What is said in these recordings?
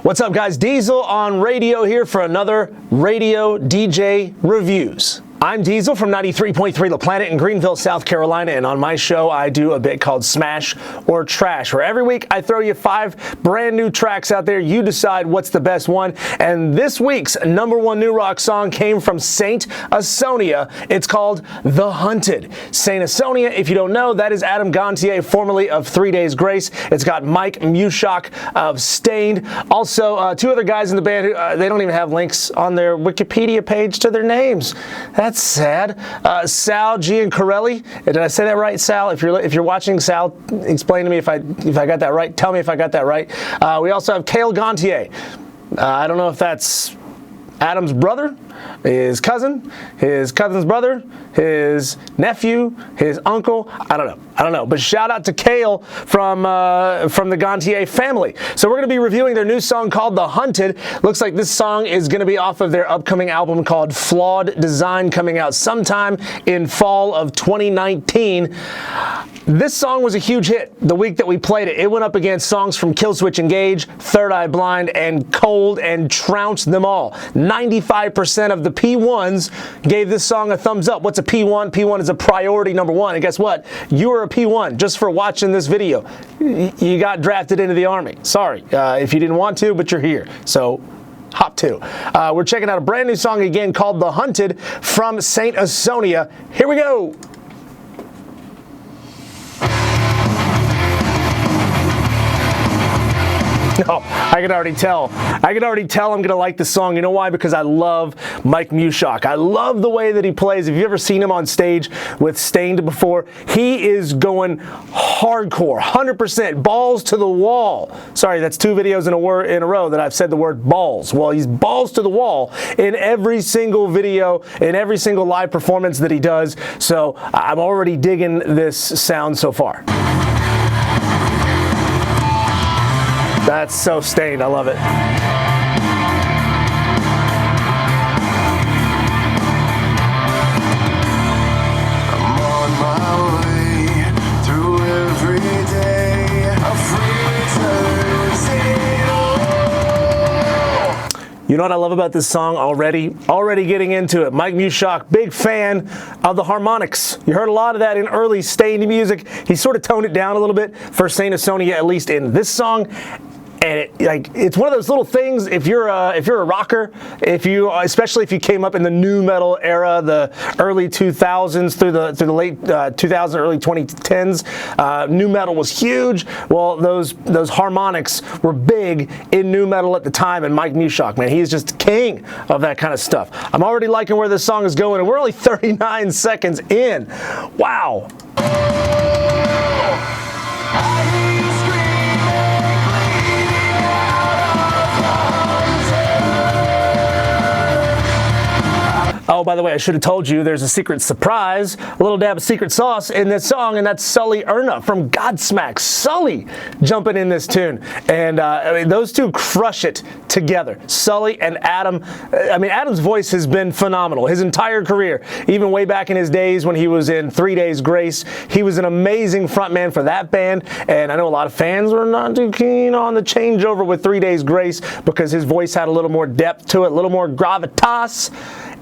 What's up, guys? Diesel on radio here for another Radio DJ Reviews. I'm Diesel from 93.3 La Planet in Greenville, South Carolina, and on my show I do a bit called Smash or Trash, where every week I throw you 5 brand new tracks out there. You decide what's the best one, and this week's #1 new rock song came from Saint Asonia. It's called The Hunted. Saint Asonia, if you don't know, that is Adam Gontier, formerly of 3 Days Grace. It's got Mike Mushok of Stained. Also, 2 other guys in the band who they don't even have links on their Wikipedia page to their names. That's sad. Sal Giancarelli. Did I say that right, Sal? If you're watching, Sal, explain to me if I got that right. Tell me if I got that right. We also have Gontier. I don't know if that's Adam's brother, his cousin's brother, his nephew, his uncle. I don't know. But shout out to Kale from the Gontier family. So we're going to be reviewing their new song called The Hunted. Looks like this song is going to be off of their upcoming album called Flawed Design, coming out sometime in fall of 2019. This song was a huge hit the week that we played it. It went up against songs from Killswitch Engage, Third Eye Blind, and Cold, and trounced them all. 95% of the P1s gave this song a thumbs up. What's a P1? P1 is a priority #1. And guess what? You were a P1 just for watching this video. You got drafted into the Army. Sorry if you didn't want to, but you're here. So hop to. We're checking out a brand new song again called The Hunted from Saint Asonia. Here we go. No, I can already tell I'm going to like this song. You know why? Because I love Mike Mushok. I love the way that he plays. If you've ever seen him on stage with Stained before, he is going hardcore, 100%, balls to the wall. Sorry, that's 2 videos in a row that I've said the word balls. Well, he's balls to the wall in every single video, in every single live performance that he does. So I'm already digging this sound so far. That's so Stained. I love it. I'm on my way through every day. I'm free to say You know what I love about this song already? Already getting into it. Mike Mushok, big fan of the harmonics. You heard a lot of that in early Stained music. He sort of toned it down a little bit for Saint Asonia, at least in this song. And it's one of those little things. If you're a rocker, especially if you came up in the nu metal era, the early 2000s through the late 2000s, early 2010s, nu metal was huge. Well, those harmonics were big in nu metal at the time. And Mike Mushok, man, he's just king of that kind of stuff. I'm already liking where this song is going, and we're only 39 seconds in. Wow. Oh, by the way, I should have told you there's a secret surprise, a little dab of secret sauce in this song, and that's Sully Erna from Godsmack. Sully jumping in this tune. And I mean, those two crush it together. Sully and Adam. I mean, Adam's voice has been phenomenal his entire career. Even way back in his days when he was in 3 Days Grace, he was an amazing frontman for that band. And I know a lot of fans were not too keen on the changeover with 3 Days Grace because his voice had a little more depth to it, a little more gravitas.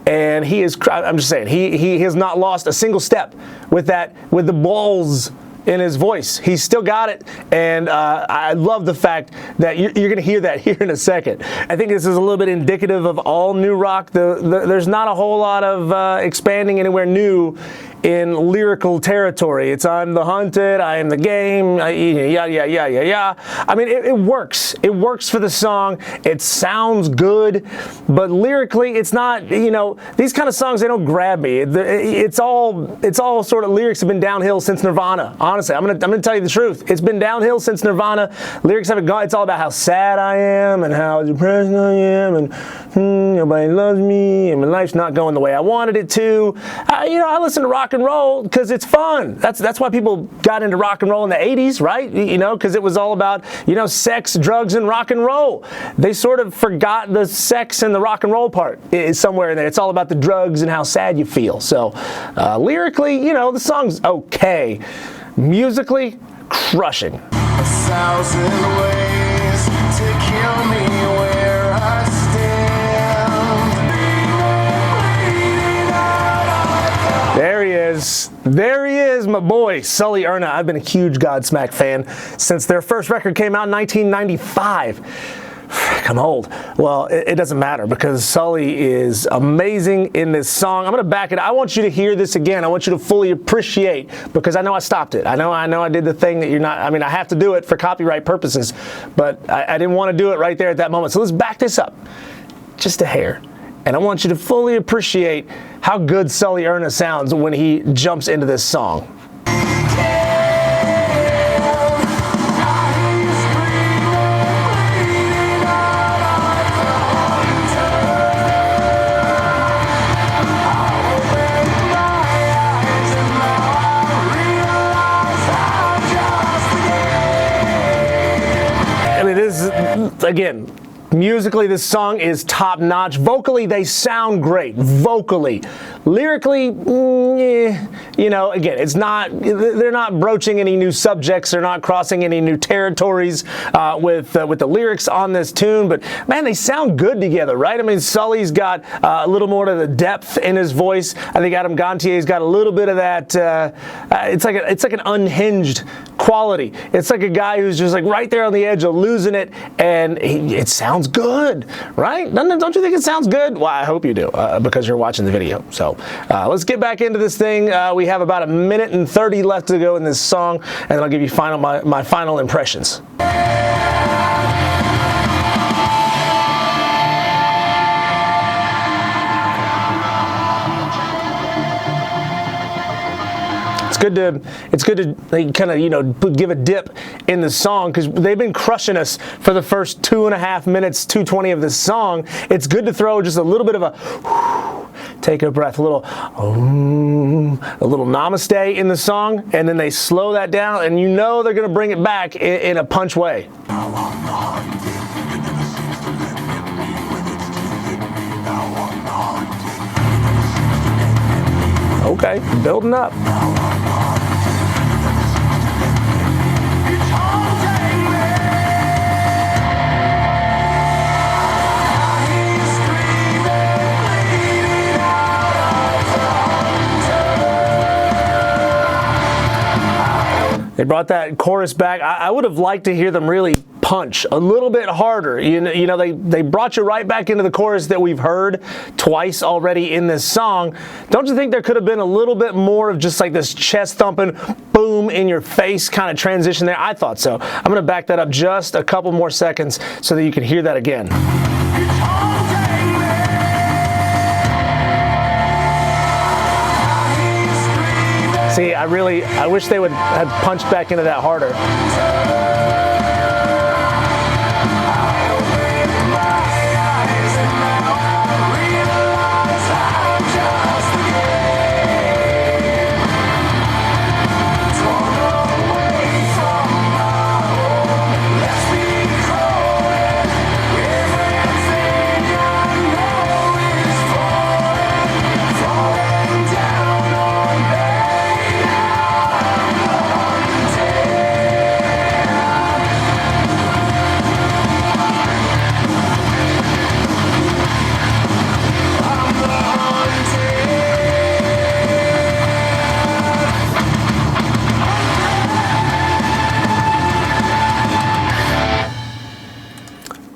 And he is, I'm just saying, he has not lost a single step with the balls in his voice. He's still got it, and I love the fact that you're going to hear that here in a second. I think this is a little bit indicative of all new rock. There's not a whole lot of expanding anywhere new in lyrical territory. It's I'm the hunted, I am the game, yeah. I mean, it works. It works for the song. It sounds good, but lyrically, it's not, these kind of songs, they don't grab me. It's all sort of lyrics have been downhill since Nirvana. Honestly, I'm gonna tell you the truth. It's been downhill since Nirvana. Lyrics haven't gone. It's all about how sad I am and how depressed I am and nobody loves me and my life's not going the way I wanted it to. I listen to rock and roll because it's fun. That's why people got into rock and roll in the 80s, right? Because it was all about, sex, drugs, and rock and roll. They sort of forgot the sex and the rock and roll part is somewhere in there. It's all about the drugs and how sad you feel. So lyrically, the song's okay. Musically, crushing. 1,000 ways to kill me. There he is, my boy, Sully Erna. I've been a huge Godsmack fan since their first record came out in 1995. I'm old. Well, it doesn't matter because Sully is amazing in this song. I'm going to back it. I want you to hear this again. I want you to fully appreciate, because I know I stopped it. I know I did the thing that you're not, I mean, I have to do it for copyright purposes, but I didn't want to do it right there at that moment. So let's back this up just a hair. And I want you to fully appreciate how good Sully Erna sounds when he jumps into this song. I mean, this is, again, musically, this song is top-notch. Vocally, they sound great. Vocally. Lyrically, you know, again, it's not, they're not broaching any new subjects. They're not crossing any new territories with the lyrics on this tune. But, man, they sound good together, right? I mean, Sully's got a little more of the depth in his voice. I think Adam Gontier's got a little bit of that, it's like an unhinged quality. It's like a guy who's just like right there on the edge of losing it, and it sounds good, right? Don't you think it sounds good? Well, I hope you do, because you're watching the video. So let's get back into this thing. We have about 1 minute and 30 left to go in this song, and then I'll give you my final impressions. It's good to kind of, you know, give a dip in the song, because they've been crushing us for the first 2.5 minutes, 2:20 of this song. It's good to throw just a little bit of a take a breath, a little namaste in the song, and then they slow that down, and you know they're going to bring it back in a punch way. Okay, building up. They brought that chorus back. I would have liked to hear them really punch a little bit harder. You know, they brought you right back into the chorus that we've heard twice already in this song. Don't you think there could have been a little bit more of just like this chest thumping, boom in your face kind of transition there? I thought so. I'm going to back that up just a couple more seconds so that you can hear that again. See, I wish they would have punched back into that harder.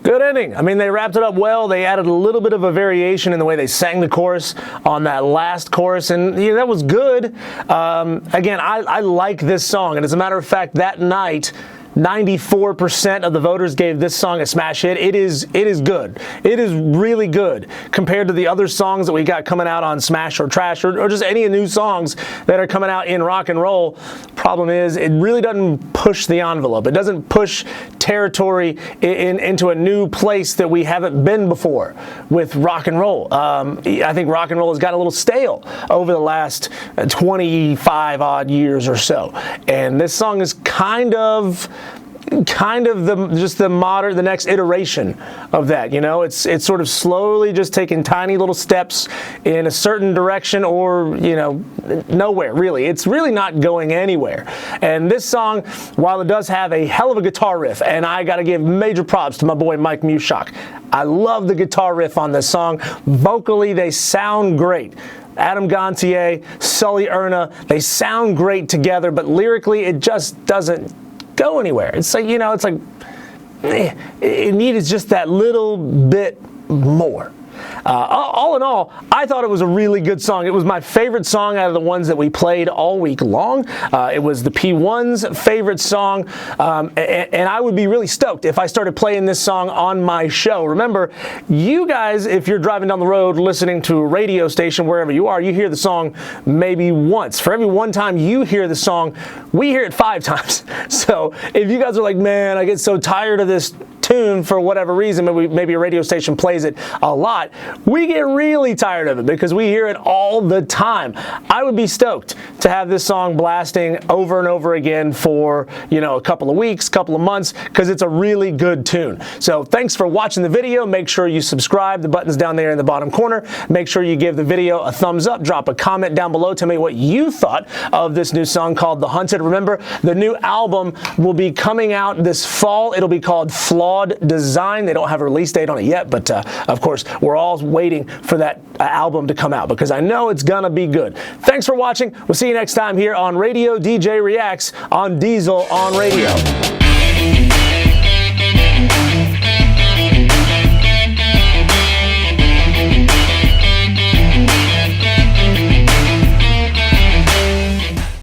Good ending. I mean, they wrapped it up well. They added a little bit of a variation in the way they sang the chorus on that last chorus, and you know, that was good. Again, I like this song, and as a matter of fact, that night, 94% of the voters gave this song a smash hit. It is good. It is really good compared to the other songs that we got coming out on Smash or Trash, or just any new songs that are coming out in rock and roll. Problem is, it really doesn't push the envelope. It doesn't push territory into a new place that we haven't been before with rock and roll. I think rock and roll has got a little stale over the last 25 odd years or so, and this song is kind of the next iteration of that. You know, it's sort of slowly just taking tiny little steps in a certain direction, or, you know, nowhere really. It's really not going anywhere. And this song, while it does have a hell of a guitar riff, and I gotta give major props to my boy Mike Mushok. I love the guitar riff on this song. Vocally, they sound great. Adam Gontier, Sully Erna, they sound great together, but lyrically it just doesn't go anywhere. It's like, you know, it's like it needed just that little bit more. All in all, I thought it was a really good song. It was my favorite song out of the ones that we played all week long. It was the P1's favorite song, and I would be really stoked if I started playing this song on my show. Remember, you guys, if you're driving down the road listening to a radio station, wherever you are, you hear the song maybe once. For every one time you hear the song, we hear it 5 times. So if you guys are like, man, I get so tired of this tune for whatever reason, maybe a radio station plays it a lot, we get really tired of it because we hear it all the time. I would be stoked to have this song blasting over and over again for, you know, a couple of weeks, couple of months, because it's a really good tune. So thanks for watching the video. Make sure you subscribe. The button's down there in the bottom corner. Make sure you give the video a thumbs up. Drop a comment down below. Tell me what you thought of this new song called The Hunted. Remember, the new album will be coming out this fall. It'll be called Flawed Design. They don't have a release date on it yet, but of course, we're all waiting for that album to come out because I know it's gonna be good. Thanks for watching. We'll see you next time here on Radio DJ Reacts on Diesel on Radio.